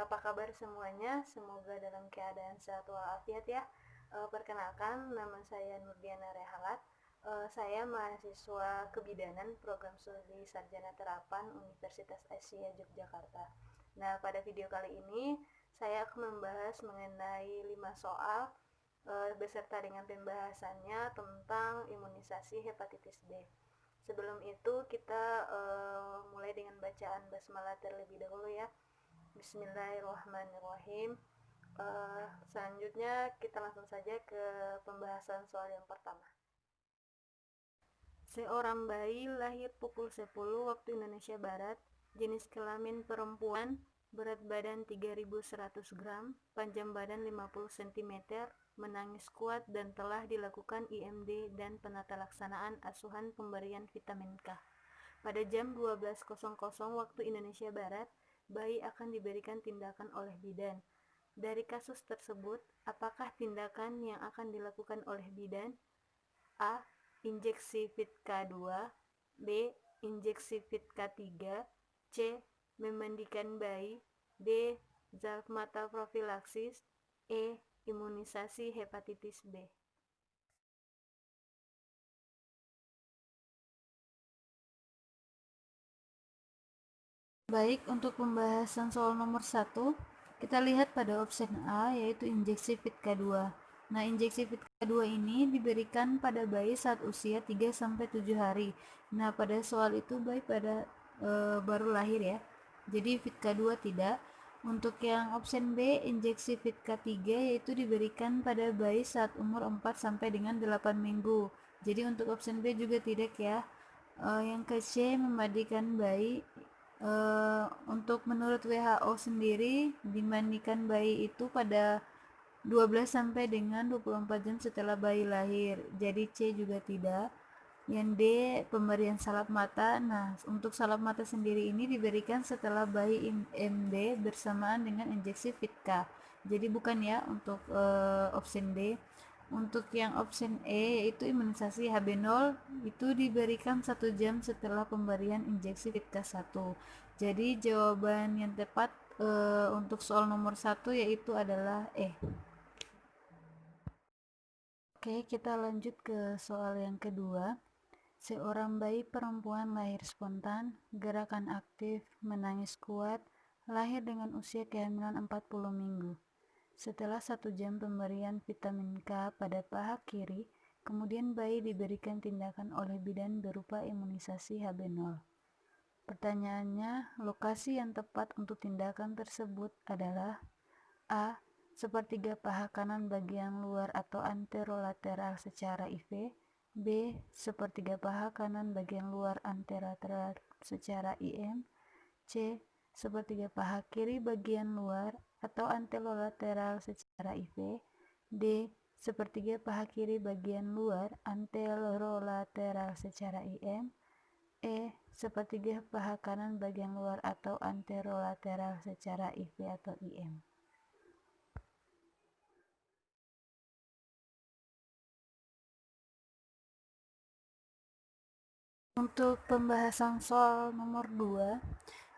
Apa kabar semuanya? Semoga dalam keadaan sehat walafiat ya. Perkenalkan, nama saya Nurdiana Rehalat. Saya mahasiswa kebidanan program studi sarjana terapan Universitas Asia Yogyakarta. Nah, pada video kali ini saya akan membahas mengenai 5 soal beserta dengan pembahasannya tentang imunisasi hepatitis B. Sebelum itu kita mulai dengan bacaan basmalah terlebih dahulu ya. Bismillahirrahmanirrahim. Selanjutnya kita langsung saja ke pembahasan soal yang pertama. Seorang bayi lahir pukul 10 waktu Indonesia Barat, jenis kelamin perempuan, berat badan 3.100 gram, panjang badan 50 cm, menangis kuat dan telah dilakukan IMD dan penata laksanaan asuhan pemberian vitamin K. Pada jam 12.00 waktu Indonesia Barat, bayi akan diberikan tindakan oleh bidan. Dari kasus tersebut, apakah tindakan yang akan dilakukan oleh bidan? A. Injeksi Vit-K2, B. Injeksi Vit-K3, C. Memandikan bayi, D. Zat mata profilaksis, E. Imunisasi hepatitis B. Baik, untuk pembahasan soal nomor 1, kita lihat pada opsi A, yaitu injeksi Vit-K2. Nah, injeksi Vit-K2 ini diberikan pada bayi saat usia 3-7 hari. Nah, pada soal itu bayi baru lahir ya. Jadi Vit-K2 tidak. Untuk yang opsi B, injeksi Vit-K3 yaitu diberikan pada bayi saat umur 4 sampai dengan 8 minggu. Jadi untuk opsi B juga tidak ya. Yang ke C, memandikan bayi. Untuk menurut WHO sendiri, dimandikan bayi itu pada 12 sampai dengan 24 jam setelah bayi lahir. Jadi C juga tidak. Yang D, pemberian salep mata. Nah, untuk salep mata sendiri ini diberikan setelah bayi IMD bersamaan dengan injeksi Vit-K. Jadi bukan ya untuk opsi D. Untuk yang opsi E, yaitu imunisasi HB0, itu diberikan 1 jam setelah pemberian injeksi Vit-K1. Jadi jawaban yang tepat untuk soal nomor 1 yaitu adalah E. Oke, kita lanjut ke soal yang kedua. Seorang bayi perempuan lahir spontan, gerakan aktif, menangis kuat, lahir dengan usia kehamilan 40 minggu. Setelah 1 jam pemberian vitamin K pada paha kiri, kemudian bayi diberikan tindakan oleh bidan berupa imunisasi HB0. Pertanyaannya, lokasi yang tepat untuk tindakan tersebut adalah A. Sepertiga paha kanan bagian luar atau anterolateral secara IV, B. Sepertiga paha kanan bagian luar anterolateral secara IM, C. Sepertiga paha kiri bagian luar atau anterolateral secara IV, D. Sepertiga paha kiri bagian luar anterolateral secara IM, E. Sepertiga paha kanan bagian luar atau anterolateral secara IV atau IM. Untuk pembahasan soal nomor 2,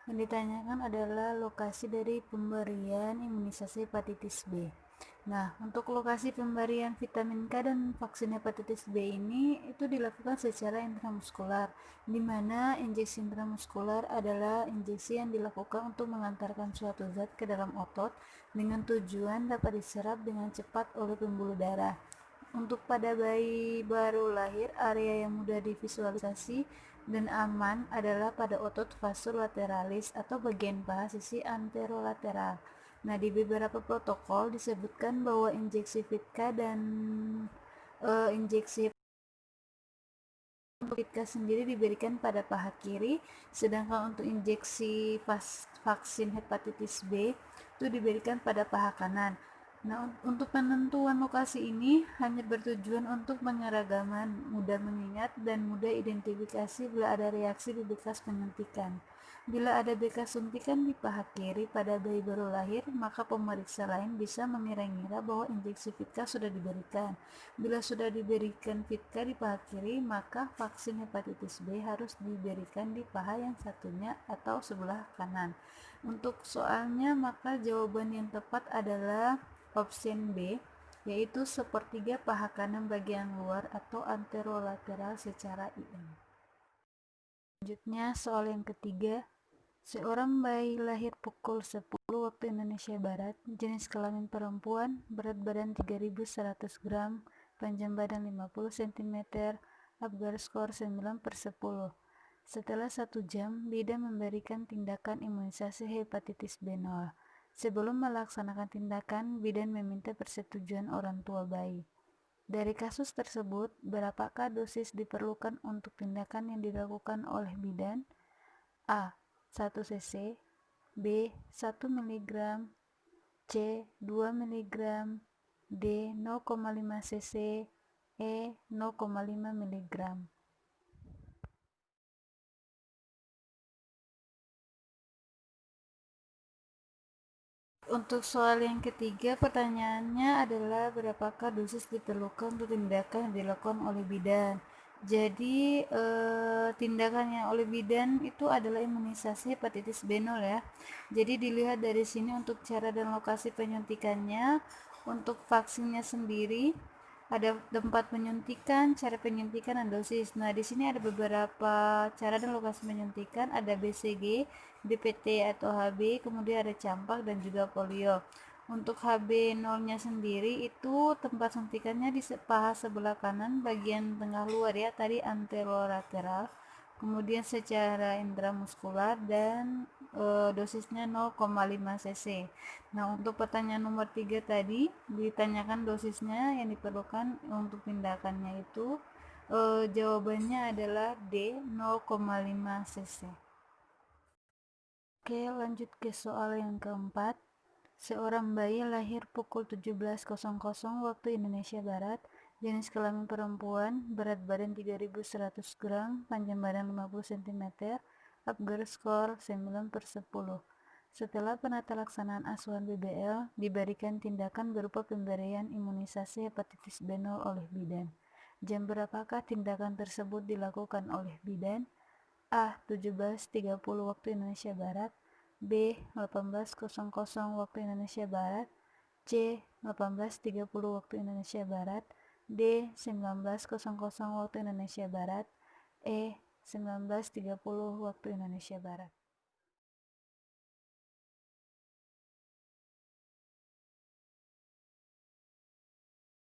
yang ditanyakan adalah lokasi dari pemberian imunisasi hepatitis B. Nah, untuk lokasi pemberian vitamin K dan vaksin hepatitis B ini itu dilakukan secara intramuskular, di mana injeksi intramuskular adalah injeksi yang dilakukan untuk mengantarkan suatu zat ke dalam otot dengan tujuan dapat diserap dengan cepat oleh pembuluh darah. Untuk pada bayi baru lahir, area yang mudah divisualisasi dan aman adalah pada otot vasus lateralis atau bagian paha sisi anterolateral. Nah, di beberapa protokol disebutkan bahwa injeksi Vit-K dan injeksi Vit-K sendiri diberikan pada paha kiri, sedangkan untuk injeksi vaksin hepatitis B itu diberikan pada paha kanan. Nah, untuk penentuan lokasi ini hanya bertujuan untuk penyeragaman, mudah mengingat, dan mudah identifikasi bila ada reaksi di bekas penyuntikan. Bila ada bekas suntikan di paha kiri pada bayi baru lahir, maka pemeriksa lain bisa mengira-ngira bahwa injeksi Vitka sudah diberikan. Bila sudah diberikan Vitka di paha kiri, maka vaksin hepatitis B harus diberikan di paha yang satunya atau sebelah kanan. Untuk soalnya, maka jawaban yang tepat adalah option B, yaitu sepertiga paha kanan bagian luar atau anterolateral secara IM. Selanjutnya, soal yang ketiga. Seorang bayi lahir pukul 10 waktu Indonesia Barat, jenis kelamin perempuan, berat badan 3.100 gram, panjang badan 50 cm, Apgar skor 9/10. Setelah 1 jam, bidan memberikan tindakan imunisasi hepatitis B0. Sebelum melaksanakan tindakan, bidan meminta persetujuan orang tua bayi. Dari kasus tersebut, berapakah dosis diperlukan untuk tindakan yang dilakukan oleh bidan? A. 1 cc, B. 1 mg, C. 2 mg, D. 0,5 cc, E. 0,5 mg. Untuk soal yang ketiga, pertanyaannya adalah berapakah dosis diperlukan untuk tindakan yang dilakukan oleh bidan. Jadi tindakan yang oleh bidan itu adalah imunisasi hepatitis B0 ya. Jadi dilihat dari sini untuk cara dan lokasi penyuntikannya. Untuk vaksinnya sendiri ada tempat penyuntikan, cara penyuntikan, dan dosis. Nah, di sini ada beberapa cara dan lokasi penyuntikan, ada BCG, DPT atau HB, kemudian ada campak dan juga polio. Untuk HB0-nya sendiri itu tempat suntikannya di paha sebelah kanan bagian tengah luar ya, tadi anterolateral. Kemudian secara intramuskular dan dosisnya 0,5 cc. Nah, untuk pertanyaan nomor 3 tadi ditanyakan dosisnya yang diperlukan untuk tindakannya itu jawabannya adalah D, 0,5 cc. Oke, lanjut ke soal yang keempat. Seorang bayi lahir pukul 17.00 waktu Indonesia Barat, jenis kelamin perempuan, berat badan 3.100 gram, panjang badan 50 cm, Apgar skor 9/10. Setelah penata laksanaan asuhan BBL, diberikan tindakan berupa pemberian imunisasi hepatitis B0 oleh bidan. Jam berapakah tindakan tersebut dilakukan oleh bidan? A. 17.30 waktu Indonesia Barat, B. 18.00 waktu Indonesia Barat, C. 18.30 waktu Indonesia Barat, D. 19.00 waktu Indonesia Barat, E. 19.30 waktu Indonesia Barat.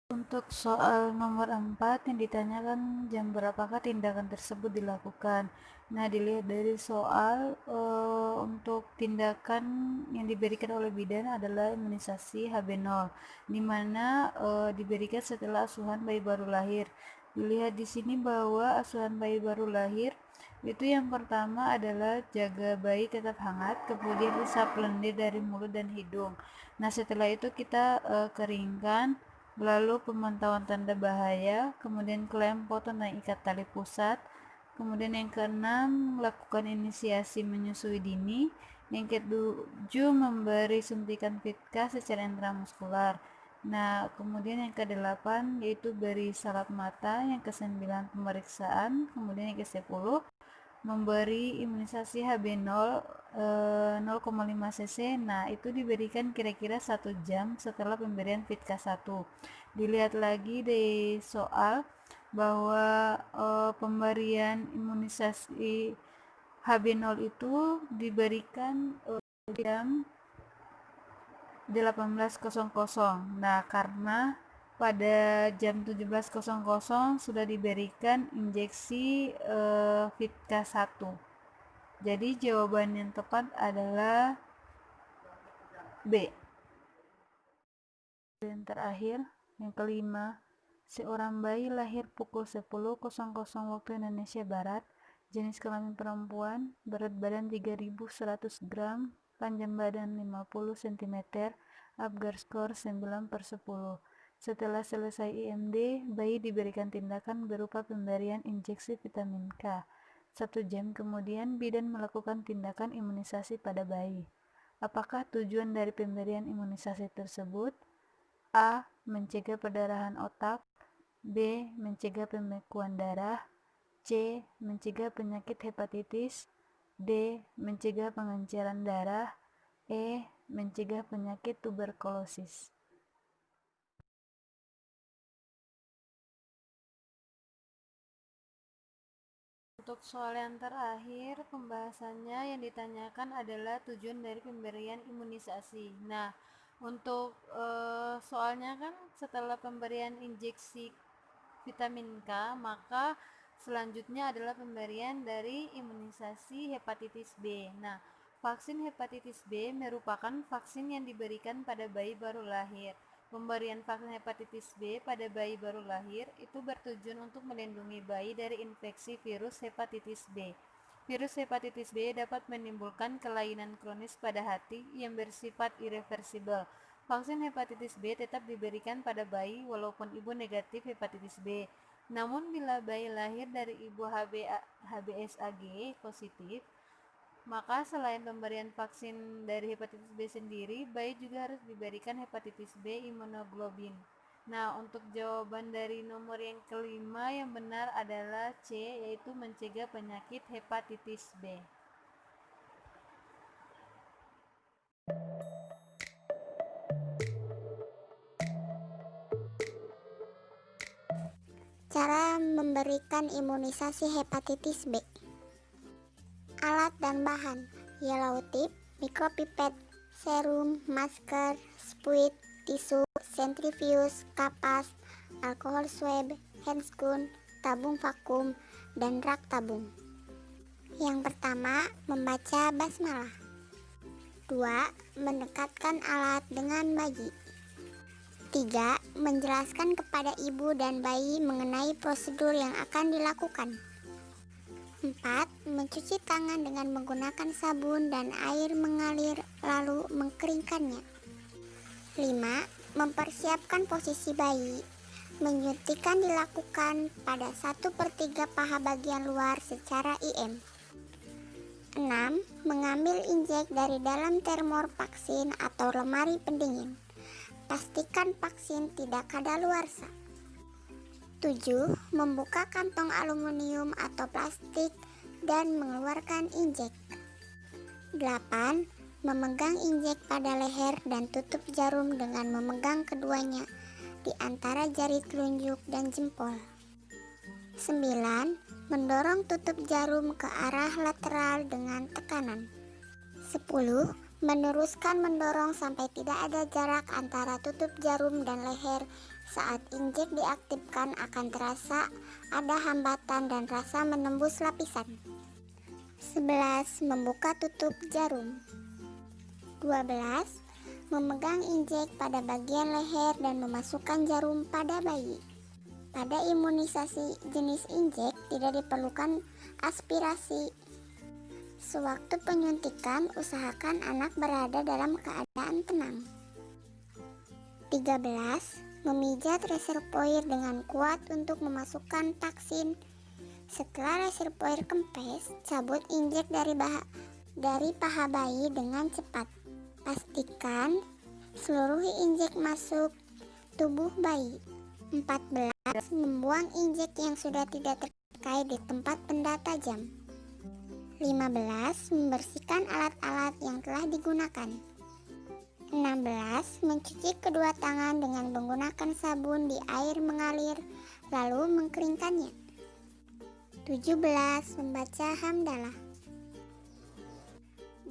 Untuk soal nomor 4 yang ditanyakan jam berapakah tindakan tersebut dilakukan. Nah, dilihat dari soal untuk tindakan yang diberikan oleh bidan adalah imunisasi HB0, di mana diberikan setelah asuhan bayi baru lahir. Dilihat di sini bahwa asuhan bayi baru lahir itu yang pertama adalah jaga bayi tetap hangat, kemudian usap lendir dari mulut dan hidung. Nah, setelah itu kita keringkan, lalu pemantauan tanda bahaya, kemudian klem potong dan ikat tali pusat. Kemudian yang keenam, lakukan inisiasi menyusui dini. Yang ketujuh, memberi suntikan Vitka secara intramuskular. Nah, kemudian yang kedelapan yaitu beri salep mata. Yang kesembilan, pemeriksaan. Kemudian yang ke-10, memberi imunisasi HB0 0,5 cc. Nah, itu diberikan kira-kira 1 jam setelah pemberian Vitka 1. Dilihat lagi di soal bahwa pemberian imunisasi HB0 itu diberikan jam 18.00. Nah, karena pada jam 17.00 sudah diberikan injeksi Vitka 1. Jadi jawaban yang tepat adalah B. Dan terakhir, yang kelima, seorang bayi lahir pukul 10.00 waktu Indonesia Barat, jenis kelamin perempuan, berat badan 3.100 gram, panjang badan 50 cm, Apgar skor 9/10. Setelah selesai IMD, bayi diberikan tindakan berupa pemberian injeksi vitamin K. 1 jam kemudian, bidan melakukan tindakan imunisasi pada bayi. Apakah tujuan dari pemberian imunisasi tersebut? A. Mencegah perdarahan otak. B. Mencegah pembekuan darah. C. Mencegah penyakit hepatitis. D. Mencegah pengenceran darah. E. Mencegah penyakit tuberkulosis. Untuk soal yang terakhir, pembahasannya yang ditanyakan adalah tujuan dari pemberian imunisasi. Nah, untuk soalnya kan setelah pemberian injeksi vitamin K, maka selanjutnya adalah pemberian dari imunisasi hepatitis B. Nah, vaksin hepatitis B merupakan vaksin yang diberikan pada bayi baru lahir. Pemberian vaksin hepatitis B pada bayi baru lahir itu bertujuan untuk melindungi bayi dari infeksi virus hepatitis B. Virus hepatitis B dapat menimbulkan kelainan kronis pada hati yang bersifat irreversibel. Vaksin hepatitis B tetap diberikan pada bayi walaupun ibu negatif hepatitis B. Namun bila bayi lahir dari ibu HBsAg positif, maka selain pemberian vaksin dari hepatitis B sendiri, bayi juga harus diberikan hepatitis B imunoglobulin. Nah, untuk jawaban dari nomor yang kelima yang benar adalah C, yaitu mencegah penyakit hepatitis B. Cara memberikan imunisasi hepatitis B. Alat dan bahan: yellow tip, mikropipet, serum, masker, spuit, tisu, sentrifuge, kapas, alkohol swab, handscoon, tabung vakum, dan rak tabung. Yang pertama, membaca basmalah. 2. Mendekatkan alat dengan bayi. 3. Menjelaskan kepada ibu dan bayi mengenai prosedur yang akan dilakukan. 4. Mencuci tangan dengan menggunakan sabun dan air mengalir lalu mengkeringkannya. 5. Mempersiapkan posisi bayi. Menyuntikan dilakukan pada 1/3 paha bagian luar secara IM. 6. Mengambil injek dari dalam termor vaksin atau lemari pendingin. Pastikan vaksin tidak kadaluarsa. 7. Membuka kantong aluminium atau plastik dan mengeluarkan injek. 8. Memegang injek pada leher dan tutup jarum dengan memegang keduanya di antara jari telunjuk dan jempol. 9. Mendorong tutup jarum ke arah lateral dengan tekanan. 10. Meneruskan mendorong sampai tidak ada jarak antara tutup jarum dan leher. Saat injek diaktifkan akan terasa ada hambatan dan rasa menembus lapisan. 11. Membuka tutup jarum. 12. Memegang injek pada bagian leher dan memasukkan jarum pada bayi. Pada imunisasi jenis injek tidak diperlukan aspirasi. Sewaktu penyuntikan, usahakan anak berada dalam keadaan tenang. 13. Memijat reservoir dengan kuat untuk memasukkan vaksin. Setelah reservoir kempes, cabut injek dari paha bayi dengan cepat. Pastikan seluruh injek masuk tubuh bayi. 14. Membuang injek yang sudah tidak terkait di tempat benda tajam. 15. Membersihkan alat-alat yang telah digunakan. 16. Mencuci kedua tangan dengan menggunakan sabun di air mengalir, lalu mengkeringkannya. 17. Membaca hamdalah.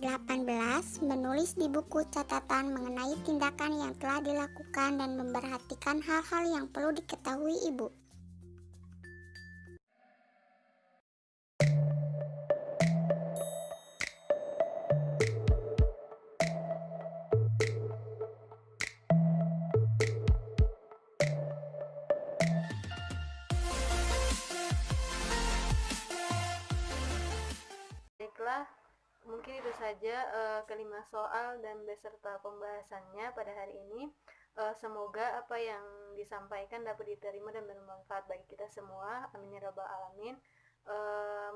18. Menulis di buku catatan mengenai tindakan yang telah dilakukan dan memperhatikan hal-hal yang perlu diketahui ibu. Baiklah, Mungkin itu saja kelima soal dan beserta pembahasannya pada hari ini. Semoga apa yang disampaikan dapat diterima dan bermanfaat bagi kita semua. Amin ya rabbal alamin.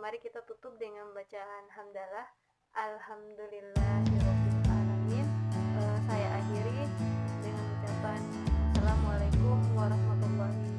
Mari kita tutup dengan bacaan hamdalah. Alhamdulillahirabbil alamin. Saya akhiri dengan ucapan Assalamualaikum warahmatullahi